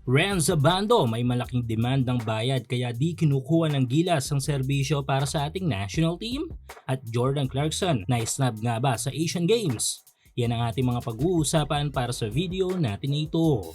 Renzo Bando, may malaking demand ng bayad kaya di kinukuha ng Gilas ang serbisyo para sa ating national team? At Jordan Clarkson, na-snub nga ba sa Asian Games? Yan ang ating mga pag-uusapan para sa video natin ito.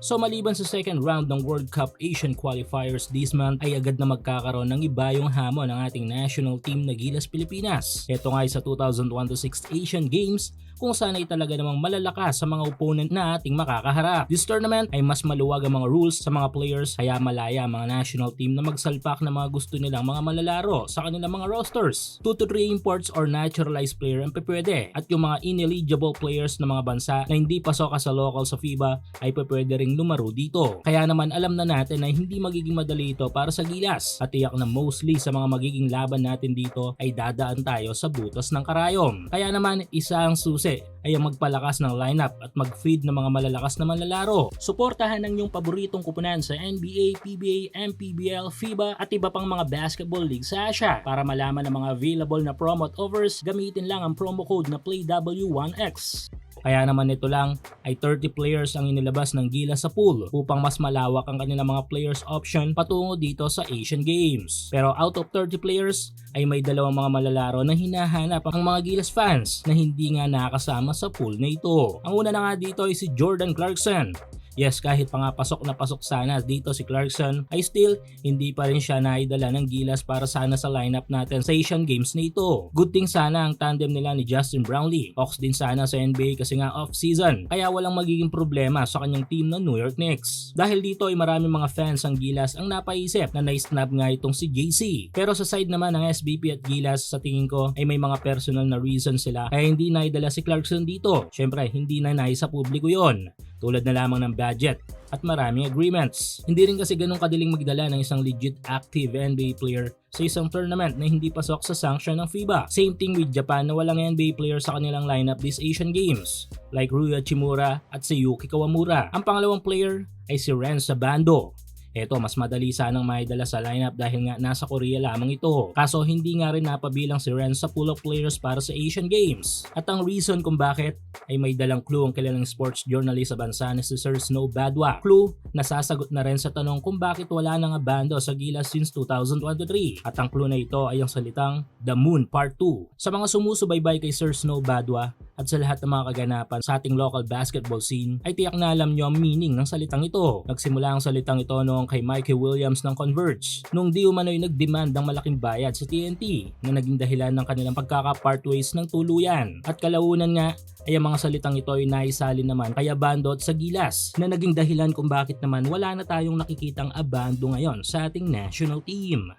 So maliban sa second round ng World Cup Asian Qualifiers this month ay agad na magkakaroon ng iba yung hamon ng ating national team na Gilas Pilipinas. Ito nga ay sa 2026 Asian Games kung saan ay talaga namang malalakas sa mga opponent na ating makakaharap. This tournament ay mas maluwag ang mga rules sa mga players kaya malaya ang mga national team na magsalpak ng mga gusto nilang mga malalaro sa kanilang mga rosters. 2 to 3 imports or naturalized player ang pwede at yung mga ineligible players ng mga bansa na hindi pasok sa local sa FIBA ay pwede ring lumaro dito. Kaya naman alam na natin na hindi magiging madali ito para sa Gilas at tiyak na mostly sa mga magiging laban natin dito ay dadaan tayo sa butas ng karayom. Kaya naman isa ang susi ay ang magpalakas ng lineup at mag-feed ng mga malalakas na manlalaro. Suportahan ang iyong paboritong kupunan sa NBA, PBA, MPBL, FIBA at iba pang mga basketball league sa Asia. Para malaman ang mga available na promo at offers, gamitin lang ang promo code na PLAYW1X. Kaya naman ito lang ay 30 players ang inilabas ng Gilas sa pool upang mas malawak ang kanilang mga players option patungo dito sa Asian Games. Pero out of 30 players ay may dalawang mga malalaro na hinahanap ang mga Gilas fans na hindi nga nakasama sa pool na ito. Ang una na nga dito ay si Jordan Clarkson. Yes, kahit pa nga pasok na pasok sana dito si Clarkson ay still hindi pa rin siya naidala ng Gilas para sana sa lineup natin sa Asian Games na ito. Good thing sana ang tandem nila ni Justin Brownlee. Hawks din sana sa NBA kasi nga off-season kaya walang magiging problema sa kanyang team ng New York Knicks. Dahil dito ay maraming mga fans ang Gilas ang napaisip na na-snub nga itong si JC. Pero sa side naman ng SBP at Gilas sa tingin ko ay may mga personal na reason sila kaya hindi naidala si Clarkson dito. Syempre hindi na naisa publiko yon. Tulad na lamang ng budget at maraming agreements. Hindi rin kasi ganun kadaling magdala ng isang legit active NBA player sa isang tournament na hindi pasok sa sanction ng FIBA. Same thing with Japan na walang NBA player sa kanilang lineup this Asian Games like Rui Hachimura at si Yuki Kawamura. Ang pangalawang player ay si Renzo Bando. Eto, mas madali sanang maidala sa lineup dahil nga nasa Korea lamang ito. Kaso hindi nga rin napabilang si Ren sa pool of players para sa Asian Games. At ang reason kung bakit ay may dalang clue ang kilalang sports journalist sa bansa na si Sir Snow Badwa. Clue na sasagot na rin sa tanong kung bakit wala na nga Bando sa Gilas since 2023. At ang clue na ito ay ang salitang The Moon Part 2. Sa mga sumusubaybay kay Sir Snow Badwa at sa lahat ng mga kaganapan sa ating local basketball scene ay tiyak na alam nyo ang meaning ng salitang ito. Nagsimula ang salitang ito noong kay Mikey Williams ng Converge nung di umano'y nagdemand ng malaking bayad sa TNT na naging dahilan ng kanilang pagkaka-partways ng tuluyan. At kalaunan nga ay ang mga salitang ito ay naisalin naman kay Abando at sa Gilas na naging dahilan kung bakit naman wala na tayong nakikitang Abando ngayon sa ating national team.